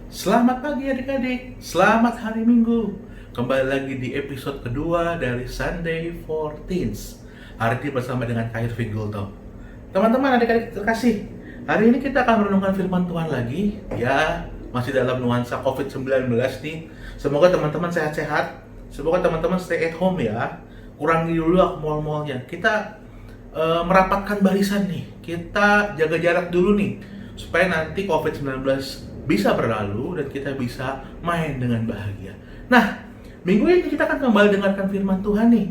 Selamat pagi adik-adik, selamat hari Minggu. Kembali lagi di episode kedua dari Sunday for Teens. Hari ini bersama dengan Kak Irvin Gultom. Teman-teman adik-adik terkasih, hari ini kita akan merenungkan firman Tuhan lagi. Ya, masih dalam nuansa COVID-19 nih. Semoga teman-teman sehat-sehat. Semoga teman-teman stay at home ya. Kurangi dulu mal-malnya. Kita merapatkan barisan nih. Kita jaga jarak dulu nih. Supaya nanti COVID-19 bisa berlalu dan kita bisa main dengan bahagia. Nah, minggu ini kita akan kembali dengarkan firman Tuhan nih.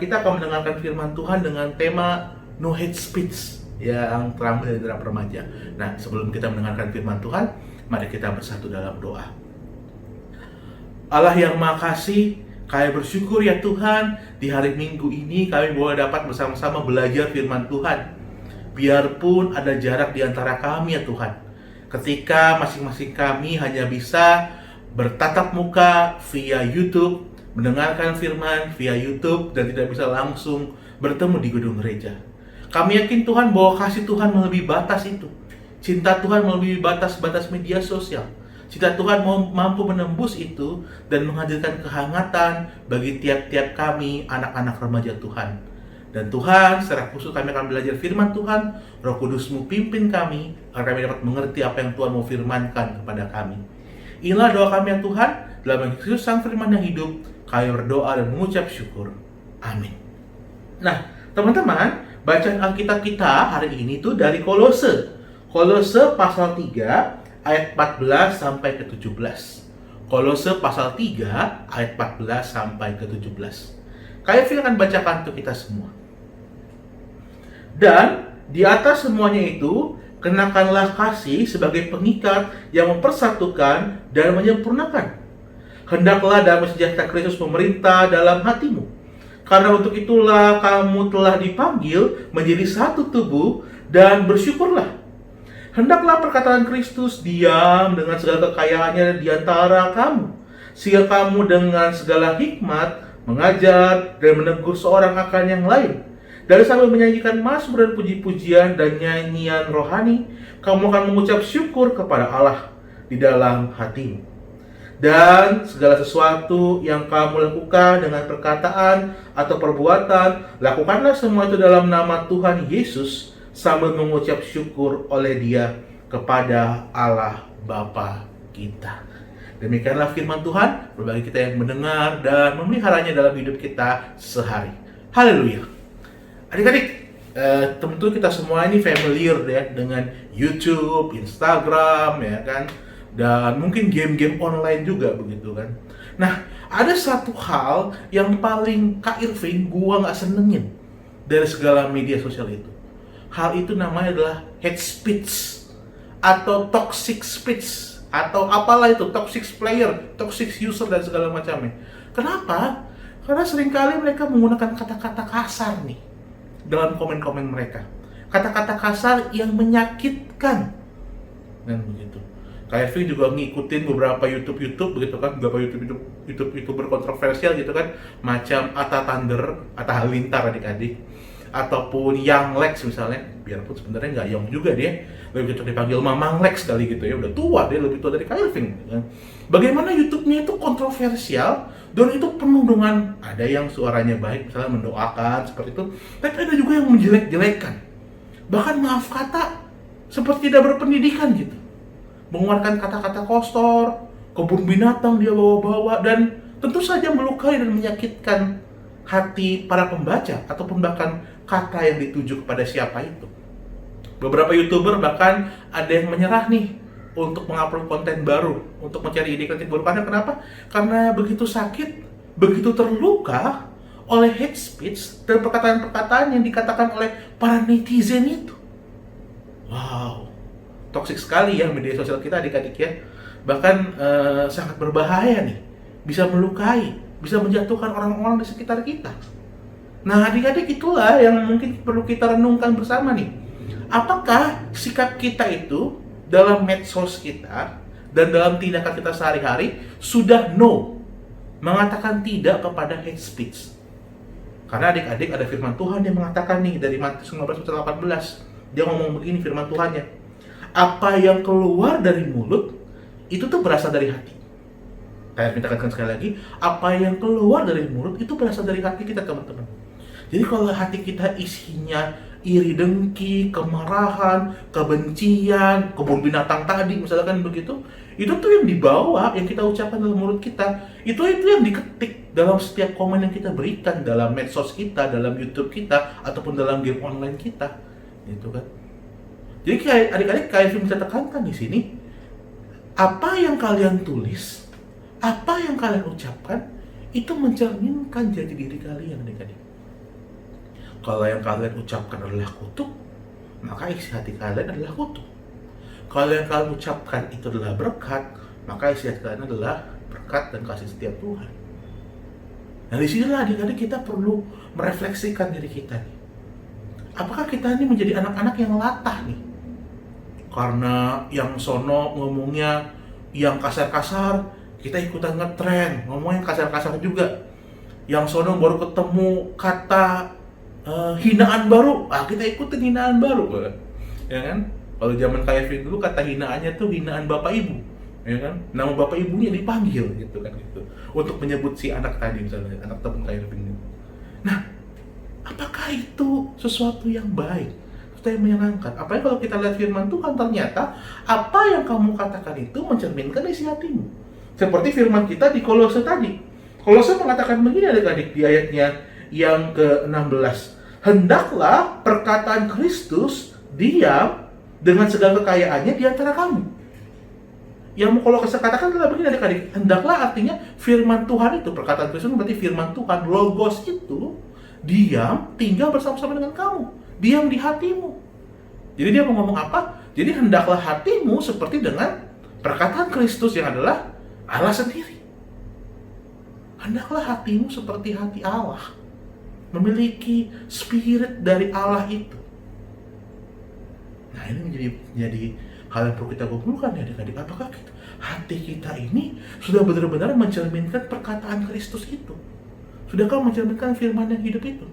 Kita akan mendengarkan firman Tuhan dengan tema No Hate Speech yang terambil dari draft remaja. Nah, sebelum kita mendengarkan firman Tuhan, mari kita bersatu dalam doa. Allah yang Maha Kasih, kami bersyukur ya Tuhan, di hari Minggu ini kami boleh dapat bersama-sama belajar firman Tuhan. Biarpun ada jarak di antara kami ya Tuhan, ketika masing-masing kami hanya bisa bertatap muka via YouTube, mendengarkan firman via YouTube, dan tidak bisa langsung bertemu di gedung gereja. Kami yakin Tuhan bahwa kasih Tuhan melebihi batas itu. Cinta Tuhan melebihi batas-batas media sosial. Cinta Tuhan mampu menembus itu dan menghadirkan kehangatan bagi tiap-tiap kami, anak-anak remaja Tuhan. Dan Tuhan, secara khusus kami akan belajar firman Tuhan. Roh Kudus-Mu pimpin kami agar kami dapat mengerti apa yang Tuhan mau firmankan kepada kami. Inilah doa kami ya Tuhan, dalam nama Yesus Sang Firman yang hidup, kami berdoa dan mengucap syukur. Amin. Nah, teman-teman, bacaan Alkitab kita hari ini tuh dari Kolose. Kolose pasal 3 ayat 14 sampai ke 17. Kolose pasal 3 ayat 14 sampai ke 17. Kak akan bacakan untuk kita semua. Dan di atas semuanya itu, kenakanlah kasih sebagai pengikat yang mempersatukan dan menyempurnakan. Hendaklah damai sejahtera Kristus pemerintah dalam hatimu. Karena untuk itulah kamu telah dipanggil menjadi satu tubuh dan bersyukurlah. Hendaklah perkataan Kristus diam dengan segala kekayaannya di antara kamu, sehingga kamu dengan segala hikmat mengajar dan menegur seorang akan yang lain. Dan sambil menyanyikan mazmur dan puji-pujian dan nyanyian rohani, kamu akan mengucap syukur kepada Allah di dalam hatimu. Dan segala sesuatu yang kamu lakukan dengan perkataan atau perbuatan, lakukanlah semua itu dalam nama Tuhan Yesus, sambil mengucap syukur oleh Dia kepada Allah Bapa kita. Demikianlah firman Tuhan, berbagi kita yang mendengar dan memeliharanya dalam hidup kita sehari. Haleluya. Adik-adik, tentu kita semua ini familiar ya dengan YouTube, Instagram, ya kan, dan mungkin game-game online juga begitu kan. Nah, ada satu hal yang paling Kak Irvin gua nggak senengin dari segala media sosial itu. Hal itu namanya adalah hate speech atau toxic speech atau apalah itu, toxic player, toxic user dan segala macamnya. Kenapa? Karena seringkali mereka menggunakan kata-kata kasar nih dalam komen-komen mereka. Kata-kata kasar yang menyakitkan. Dan begitu. Kayak Vin juga ngikutin beberapa YouTube begitu kan, beberapa YouTuber kontroversial gitu kan, macam Atta Thunder, Atta Halilintar adik-adik, ataupun Young Lex misalnya, biarpun sebenarnya nggak young juga dia, lebih cocok dipanggil Mamang Lex kali gitu ya, udah tua dia, lebih tua dari Kak Irvin gitu kan. Bagaimana YouTube-nya itu kontroversial dan itu penuh dengan, ada yang suaranya baik misalnya mendoakan seperti itu, tapi ada juga yang menjelek-jelekan, bahkan maaf kata seperti tidak berpendidikan gitu, mengeluarkan kata-kata kotor, kebun binatang dia bawa-bawa, dan tentu saja melukai dan menyakitkan hati para pembaca ataupun bahkan kata yang dituju kepada siapa itu. Beberapa YouTuber bahkan ada yang menyerah nih untuk mengupload konten baru, untuk mencari ide kreatif baru. Karena kenapa? Karena begitu sakit, begitu terluka oleh hate speech dan perkataan-perkataan yang dikatakan oleh para netizen itu. Wow, toksik sekali ya media sosial kita adik-adik ya. Bahkan sangat berbahaya nih, bisa melukai, bisa menjatuhkan orang-orang di sekitar kita. Nah adik-adik, itulah yang mungkin perlu kita renungkan bersama nih. Apakah sikap kita itu dalam medsos kita dan dalam tindakan kita sehari-hari sudah mengatakan tidak kepada hate speech? Karena adik-adik, ada firman Tuhan yang mengatakan nih dari Matius 15:18. Dia ngomong begini firman Tuhannya. Apa yang keluar dari mulut itu tuh berasal dari hati. Kayak kita katakan sekali lagi, apa yang keluar dari mulut itu berasal dari hati kita, teman-teman. Jadi kalau hati kita isinya iri dengki, kemarahan, kebencian, kebun binatang tadi misalkan begitu, itu tuh yang dibawa, yang kita ucapkan dalam mulut kita, itu yang diketik dalam setiap komen yang kita berikan dalam medsos kita, dalam YouTube kita, ataupun dalam game online kita, gitu kan. Jadi kayak adik-adik, kayak film saya tekankan di sini, apa yang kalian tulis, apa yang kalian ucapkan, itu mencerminkan jati diri kalian, adik-adik. Kalau yang kalian ucapkan adalah kutuk, maka isi hati kalian adalah kutuk. Kalau yang kalian ucapkan itu adalah berkat, maka isi hati kalian adalah berkat dan kasih setia Tuhan. Nah, disinilah adik-adik kita perlu merefleksikan diri kita nih. Apakah kita ini menjadi anak-anak yang latah nih? Karena yang sono ngomongnya yang kasar-kasar, kita ikutan ngetren, ngomongnya kasar-kasar juga. Yang sono baru ketemu kata hinaan baru, kita ikutin hinaan baru, ya kan? Kalau zaman KFV dulu kata hinaannya tuh hinaan bapak ibu, ya kan? Nama bapak ibunya dipanggil, gitu kan, gitu. Untuk menyebut si anak tadi misalnya, anak teman KFV ini. Nah, apakah itu sesuatu yang baik? Sesuatu yang menyenangkan? Apalagi kalau kita lihat firman Tuhan, ternyata apa yang kamu katakan itu mencerminkan isi hatimu. Seperti firman kita di Kolose tadi. Kolose mengatakan begini adik-adik di ayatnya yang ke-16. Hendaklah perkataan Kristus diam dengan segala kekayaannya di antara kamu. Yang mau kalau saya katakan adalah begini adik-adik. Hendaklah artinya firman Tuhan itu, perkataan Kristus berarti firman Tuhan, logos itu diam, tinggal bersama-sama dengan kamu. Diam di hatimu. Jadi dia mau ngomong apa? Jadi hendaklah hatimu seperti dengan perkataan Kristus yang adalah Allah sendiri. Hendaklah hatimu seperti hati Allah, memiliki spirit dari Allah itu. Nah, ini menjadi hal yang perlu kita kumpulkan ya adik-adik. Apakah hati kita ini sudah benar-benar mencerminkan perkataan Kristus itu? Sudahkah mencerminkan firman yang hidup itu?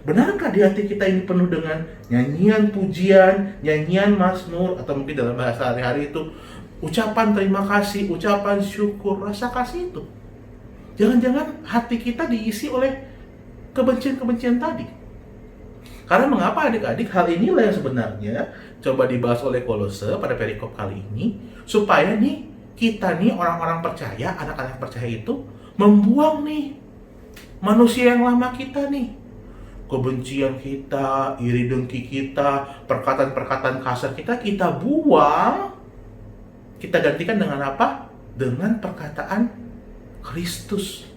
Benarkah di hati kita ini penuh dengan nyanyian pujian, nyanyian mazmur, atau mungkin dalam bahasa hari-hari itu ucapan terima kasih, ucapan syukur, rasa kasih itu? Jangan-jangan hati kita diisi oleh kebencian-kebencian tadi. Karena mengapa adik-adik, hal inilah yang sebenarnya coba dibahas oleh Kolose pada perikop kali ini, supaya nih kita nih orang-orang percaya, anak-anak percaya itu membuang nih manusia yang lama kita nih. Kebencian kita, iri dengki kita, perkataan-perkataan kasar kita buang. Kita gantikan dengan apa? Dengan perkataan Kristus,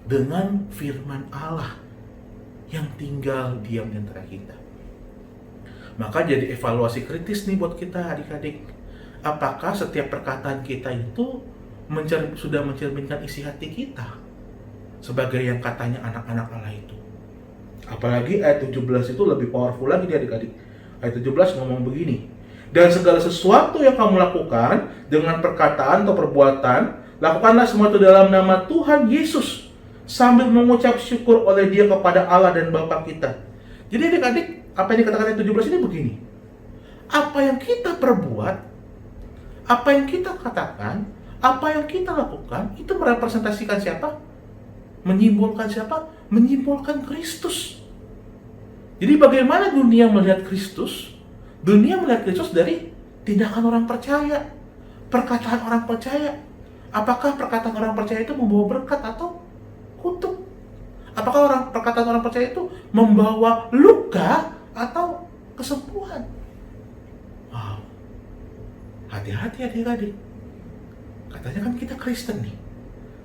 dengan firman Allah yang tinggal diam di antara kita. Maka jadi evaluasi kritis nih buat kita adik-adik. Apakah setiap perkataan kita itu sudah mencerminkan isi hati kita sebagai yang katanya anak-anak Allah itu? Apalagi ayat 17 itu lebih powerful lagi nih adik-adik. Ayat 17 ngomong begini. Dan segala sesuatu yang kamu lakukan dengan perkataan atau perbuatan, lakukanlah semua itu dalam nama Tuhan Yesus, sambil mengucap syukur oleh Dia kepada Allah dan Bapa kita. Jadi adik-adik, apa yang dikatakan ayat 17 ini begini. Apa yang kita perbuat, apa yang kita katakan, apa yang kita lakukan, itu merepresentasikan siapa? Menyimbolkan siapa? Menyimbolkan Kristus. Jadi bagaimana dunia melihat Kristus? Dunia melihat Kristus dari tindakan orang percaya, perkataan orang percaya. Apakah perkataan orang percaya itu membawa berkat atau kutuk? Apakah perkataan orang percaya itu membawa luka atau kesembuhan? Wow, hati-hati adik-adik. Katanya kan kita Kristen nih.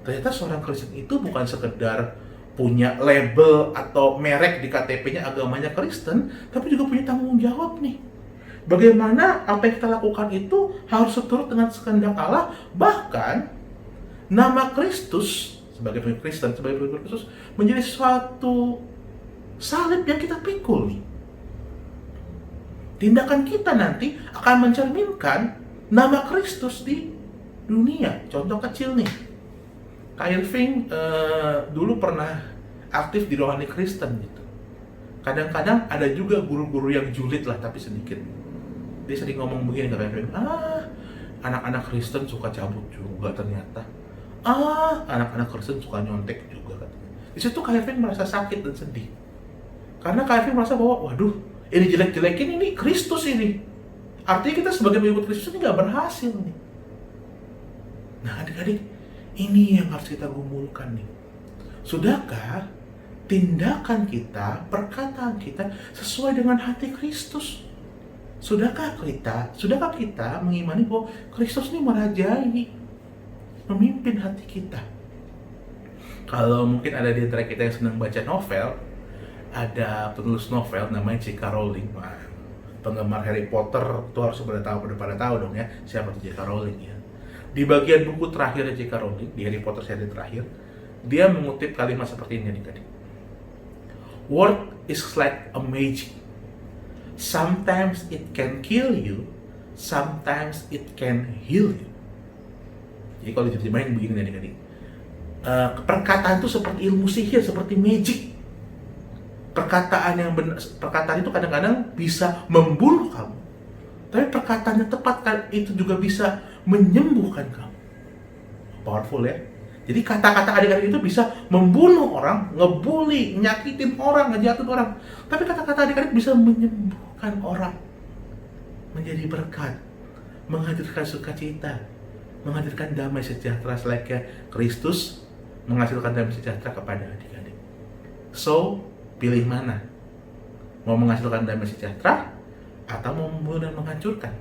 Ternyata seorang Kristen itu bukan sekedar punya label atau merek di KTP-nya agamanya Kristen, tapi juga punya tanggung jawab nih. Bagaimana apa yang kita lakukan itu harus seturut dengan kehendak Allah, bahkan nama Kristus sebagai pengikut Kristen, sebagai pengikut Kristus menjadi suatu salib yang kita pikul nih. Tindakan kita nanti akan mencerminkan nama Kristus di dunia. Contoh kecil nih. Kak Irving dulu pernah aktif di rohani Kristen gitu. Kadang-kadang ada juga guru-guru yang julid lah, tapi sedikit. Dia sering ngomong begini ke Kak Irving, anak-anak Kristen suka cabut juga ternyata. Anak-anak Kristen suka nyontek juga katanya. Di situ Kevin merasa sakit dan sedih. Karena Kevin merasa bahwa, waduh, ini jelek-jelekin ini Kristus ini. Artinya kita sebagai pengikut Kristus ini nggak berhasil nih. Nah adik-adik, ini yang harus kita gumulkan nih. Sudahkah tindakan kita, perkataan kita sesuai dengan hati Kristus? Sudahkah kita mengimani bahwa Kristus ini merajai, memimpin hati kita? Kalau mungkin ada di antara kita yang senang baca novel, ada penulis novel namanya J.K. Rowling. Penggemar Harry Potter itu harus pada tahu dong ya siapa itu J.K. Rowling ya. Di bagian buku terakhir J.K. Rowling di Harry Potter seri terakhir, dia mengutip kalimat seperti ini adik-adik. Word is like a magic. Sometimes it can kill you, sometimes it can heal you. Jadi kalau diterjemahin begini adik-adik, perkataan itu seperti ilmu sihir, seperti magic. Perkataan itu kadang-kadang bisa membunuh kamu, tapi perkataan yang tepat itu juga bisa menyembuhkan kamu. Powerful ya. Jadi kata-kata adik-adik itu bisa membunuh orang, ngebully, nyakitin orang, ngejatuhin orang. Tapi kata-kata adik-adik bisa menyembuhkan orang, menjadi berkat, menghadirkan sukacita, menghadirkan damai sejahtera selayaknya Kristus menghasilkan damai sejahtera kepada adik-adik. So, pilih mana? Mau menghasilkan damai sejahtera atau mau membunuh dan menghancurkan?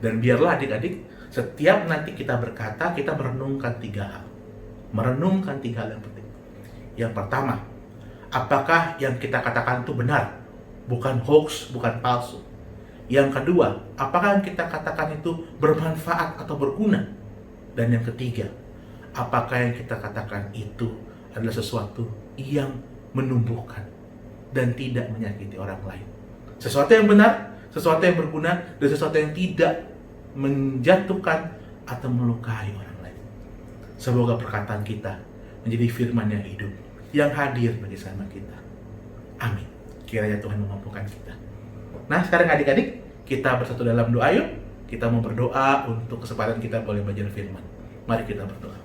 Dan biarlah adik-adik, setiap nanti kita berkata, kita merenungkan 3 hal. Merenungkan 3 hal yang penting. Yang pertama, apakah yang kita katakan itu benar? Bukan hoax, bukan palsu. Yang kedua, apakah yang kita katakan itu bermanfaat atau berguna? Dan yang ketiga, apakah yang kita katakan itu adalah sesuatu yang menumbuhkan dan tidak menyakiti orang lain? Sesuatu yang benar, sesuatu yang berguna, dan sesuatu yang tidak menjatuhkan atau melukai orang lain. Semoga perkataan kita menjadi firman yang hidup, yang hadir bagi sama kita. Amin. Kiranya Tuhan memampukan kita. Nah, sekarang adik-adik, kita bersatu dalam doa yuk. Kita mau berdoa untuk kesempatan kita boleh belajar firman. Mari kita berdoa.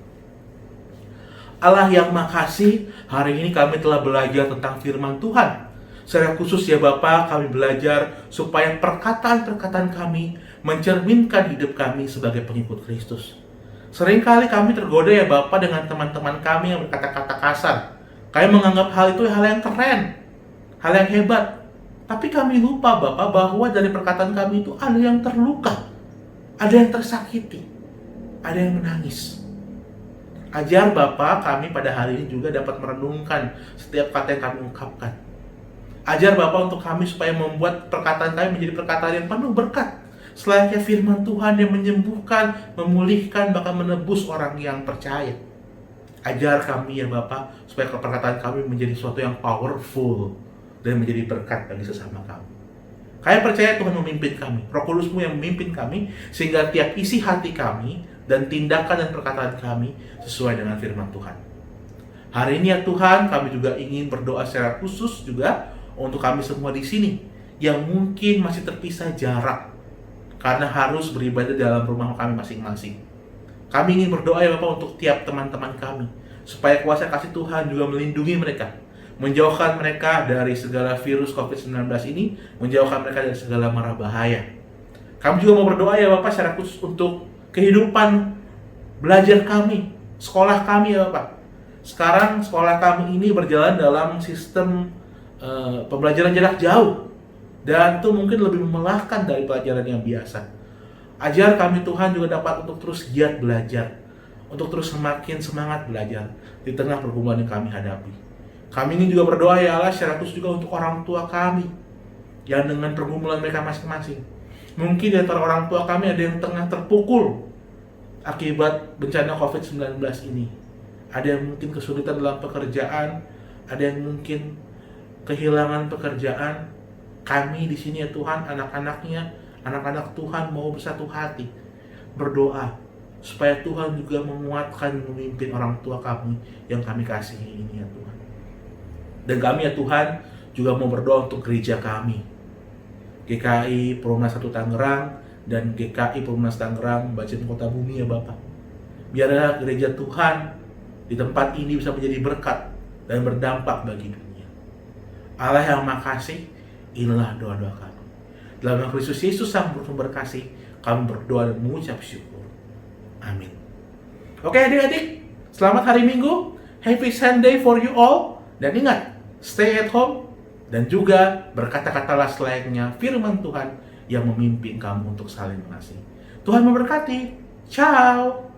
Allah yang makasih, hari ini kami telah belajar tentang firman Tuhan. Secara khusus ya Bapa, kami belajar supaya perkataan-perkataan kami mencerminkan hidup kami sebagai pengikut Kristus. Seringkali kami tergoda ya Bapa dengan teman-teman kami yang berkata-kata kasar. Kami menganggap hal itu hal yang keren, hal yang hebat. Tapi kami lupa Bapa bahwa dari perkataan kami itu ada yang terluka, ada yang tersakiti, ada yang menangis. Ajar Bapa kami pada hari ini juga dapat merenungkan setiap kata yang kami ungkapkan. Ajar Bapa untuk kami supaya membuat perkataan kami menjadi perkataan yang penuh berkat. Selayaknya firman Tuhan yang menyembuhkan, memulihkan, bahkan menebus orang yang percaya. Ajar kami ya Bapa supaya perkataan kami menjadi sesuatu yang powerful dan menjadi berkat bagi sesama kami. Kami percaya Tuhan memimpin kami, Roh Kudus-Mu yang memimpin kami, sehingga tiap isi hati kami dan tindakan dan perkataan kami sesuai dengan firman Tuhan. Hari ini ya Tuhan, kami juga ingin berdoa secara khusus juga untuk kami semua di sini yang mungkin masih terpisah jarak karena harus beribadah dalam rumah kami masing-masing. Kami ingin berdoa ya Bapak untuk tiap teman-teman kami, supaya kuasa kasih Tuhan juga melindungi mereka, menjauhkan mereka dari segala virus COVID-19 ini, menjauhkan mereka dari segala mara bahaya. Kami juga mau berdoa ya Bapak secara khusus untuk kehidupan belajar kami, sekolah kami ya Bapak. Sekarang sekolah kami ini berjalan dalam sistem pembelajaran jarak jauh, dan itu mungkin lebih melelahkan dari pelajaran yang biasa. Ajar kami Tuhan juga dapat untuk terus giat belajar, untuk terus semakin semangat belajar di tengah pergumulan yang kami hadapi. Kami ingin juga berdoa ya Allah secara khusus juga untuk orang tua kami yang dengan pergumulan mereka masing-masing. Mungkin di antara orang tua kami ada yang tengah terpukul akibat bencana COVID-19 ini. Ada yang mungkin kesulitan dalam pekerjaan, ada yang mungkin kehilangan pekerjaan. Kami di sini ya Tuhan, anak-anaknya, anak-anak Tuhan mau bersatu hati berdoa supaya Tuhan juga menguatkan memimpin orang tua kami yang kami kasihi ini ya Tuhan. Dan kami ya Tuhan juga mau berdoa untuk gereja kami, GKI Perumna 1 Tangerang dan GKI Perumnas Tangerang, Bacin Kota Bumi ya Bapak. Biarlah gereja Tuhan di tempat ini bisa menjadi berkat dan berdampak bagi dunia. Allah yang makasih, inilah doa-doa kami. Dalam nama Kristus Yesus Sang Sumber Kasih, kami berdoa dan mengucap syukur. Amin. Oke adik-adik, selamat hari Minggu. Happy Sunday for you all. Dan ingat, stay at home dan juga berkata-katalah selayaknya firman Tuhan yang memimpin kamu untuk saling mengasihi. Tuhan memberkati. Ciao.